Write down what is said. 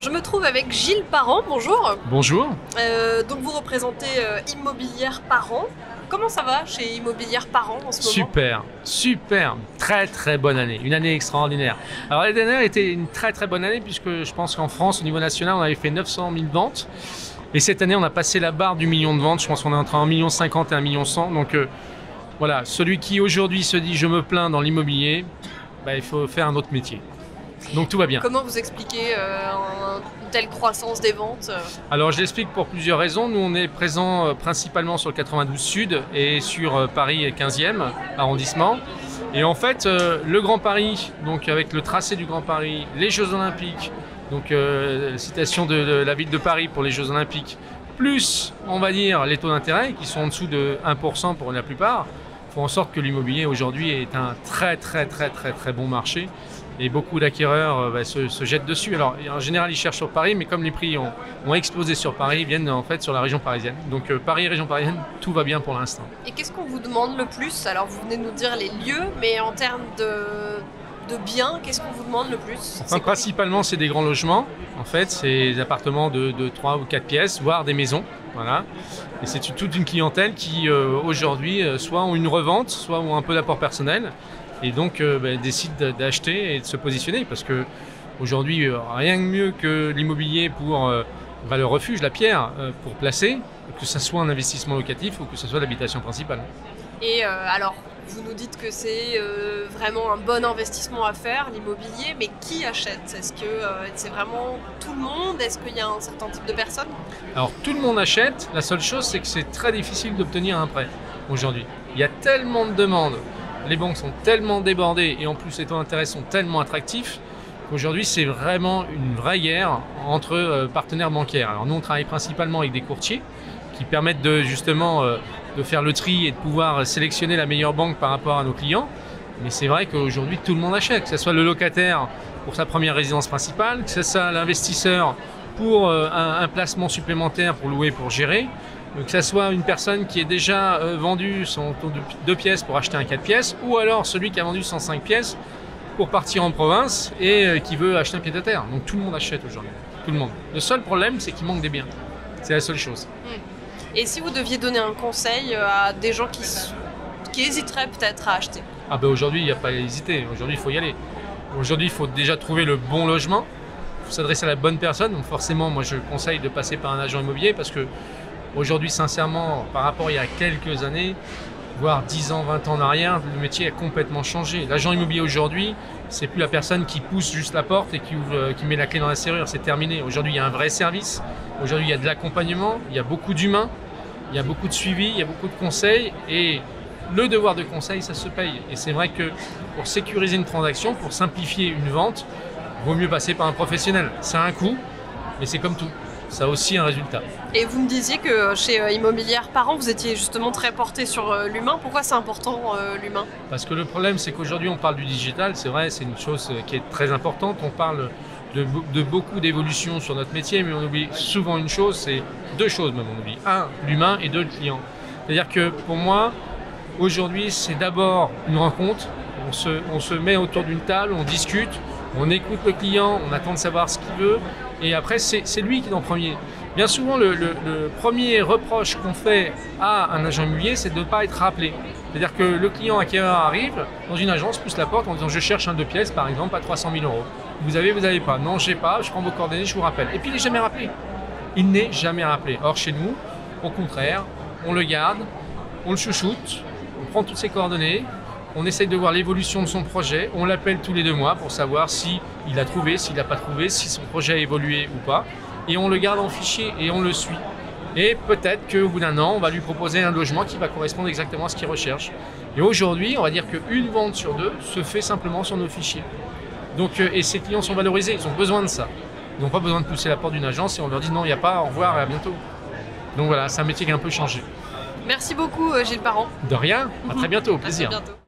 Je me trouve avec Gilles Parent, bonjour. Bonjour. Donc vous représentez Immobilière Parent. Comment ça va chez Immobilière Parent en ce moment? Super, super, très bonne année, une année extraordinaire. Alors l'année dernière était une très bonne année puisque je pense qu'en France, au niveau national, on avait fait 900 000 ventes. Et cette année, on a passé la barre du million de ventes. Je pense qu'on est entre 1,50 million et 1,1 million. Donc voilà, celui qui aujourd'hui se dit « je me plains dans l'immobilier », il faut faire un autre métier. Donc tout va bien. Comment vous expliquez une telle croissance des ventes? Alors je l'explique pour plusieurs raisons. Nous on est présent principalement sur le 92 Sud et sur Paris 15e arrondissement. Et en fait le Grand Paris, donc avec le tracé du Grand Paris, les Jeux Olympiques, donc citation de la ville de Paris pour les Jeux Olympiques, plus on va dire les taux d'intérêt qui sont en dessous de 1% pour la plupart, font en sorte que l'immobilier aujourd'hui est un très bon marché. Et beaucoup d'acquéreurs se jettent dessus. Alors en général ils cherchent sur Paris, mais comme les prix ont explosé sur Paris, ils viennent en fait sur la région parisienne. Donc Paris et région parisienne, tout va bien pour l'instant. Et qu'est-ce qu'on vous demande le plus? Alors vous venez de nous dire les lieux, mais en termes de biens, qu'est-ce qu'on vous demande le plus? Enfin, principalement c'est des grands logements, en fait c'est des appartements de 3 ou 4 pièces, voire des maisons. Voilà. Et c'est toute une clientèle qui aujourd'hui soit ont une revente, soit ont un peu d'apport personnel. Et donc décide d'acheter et de se positionner parce que aujourd'hui rien de mieux que l'immobilier pour le refuge, la pierre pour placer, que ce soit un investissement locatif ou que ce soit l'habitation principale. Et alors vous nous dites que c'est vraiment un bon investissement à faire, l'immobilier, mais qui achète? Est-ce que c'est vraiment tout le monde? Est-ce qu'il y a un certain type de personnes? Alors tout le monde achète, la seule chose c'est que c'est très difficile d'obtenir un prêt aujourd'hui. Il y a tellement de demandes. Les banques sont tellement débordées et en plus les taux d'intérêt sont tellement attractifs qu'aujourd'hui c'est vraiment une vraie guerre entre partenaires bancaires. Alors nous on travaille principalement avec des courtiers qui permettent justement de faire le tri et de pouvoir sélectionner la meilleure banque par rapport à nos clients. Mais c'est vrai qu'aujourd'hui tout le monde achète, que ce soit le locataire pour sa première résidence principale, que ce soit l'investisseur pour un placement supplémentaire pour louer, pour gérer. Que ce soit une personne qui est déjà vendu son 2 pièces pour acheter un 4 pièces, ou alors celui qui a vendu son 5 pièces pour partir en province et qui veut acheter un pied-à-terre. Donc tout le monde achète aujourd'hui, tout le monde. Le seul problème, c'est qu'il manque des biens. C'est la seule chose. Et si vous deviez donner un conseil à des gens qui hésiteraient peut-être à acheter? Aujourd'hui, il n'y a pas à hésiter. Aujourd'hui, il faut y aller. Aujourd'hui, il faut déjà trouver le bon logement. Il faut s'adresser à la bonne personne. Donc forcément, moi, je conseille de passer par un agent immobilier parce que aujourd'hui, sincèrement, par rapport à il y a quelques années, voire 10 ans, 20 ans en arrière, le métier a complètement changé. L'agent immobilier aujourd'hui, c'est plus la personne qui pousse juste la porte et qui met la clé dans la serrure, c'est terminé. Aujourd'hui, il y a un vrai service. Aujourd'hui, il y a de l'accompagnement, il y a beaucoup d'humains, il y a beaucoup de suivi, il y a beaucoup de conseils. Et le devoir de conseil, ça se paye. Et c'est vrai que pour sécuriser une transaction, pour simplifier une vente, il vaut mieux passer par un professionnel. Ça a un coût, mais c'est comme tout. Ça a aussi un résultat. Et vous me disiez que chez Immobilière Parent, vous étiez justement très porté sur l'humain. Pourquoi c'est important l'humain? Parce que le problème, c'est qu'aujourd'hui, on parle du digital. C'est vrai, c'est une chose qui est très importante. On parle de beaucoup d'évolutions sur notre métier, mais on oublie souvent une chose, c'est deux choses même. On oublie un, l'humain, et deux, le client. C'est-à-dire que pour moi, aujourd'hui, c'est d'abord une rencontre. On se met autour d'une table, on discute, on écoute le client, on attend de savoir ce qu'il veut. Et après, c'est lui qui est en premier. Bien souvent, le premier reproche qu'on fait à un agent immobilier, c'est de ne pas être rappelé. C'est-à-dire que le client acquéreur arrive dans une agence, pousse la porte en disant « je cherche un 2 pièces, par exemple, à 300 000 euros. Vous avez pas? Non, j'ai pas, je prends vos coordonnées, je vous rappelle. » Et puis, il n'est jamais rappelé. Il n'est jamais rappelé. Or, chez nous, au contraire, on le garde, on le chouchoute, on prend toutes ses coordonnées, on essaye de voir l'évolution de son projet, on l'appelle tous les 2 mois pour savoir s'il a trouvé, s'il n'a pas trouvé, si son projet a évolué ou pas. Et on le garde en fichier et on le suit. Et peut-être qu'au bout d'un an, on va lui proposer un logement qui va correspondre exactement à ce qu'il recherche. Et aujourd'hui, on va dire qu'une vente sur 2 se fait simplement sur nos fichiers. Donc, et ces clients sont valorisés, ils ont besoin de ça. Ils n'ont pas besoin de pousser la porte d'une agence et on leur dit non, il n'y a pas, au revoir et à bientôt. Donc voilà, c'est un métier qui a un peu changé. Merci beaucoup Gilles Parent. De rien, à très bientôt, au plaisir. À très bientôt.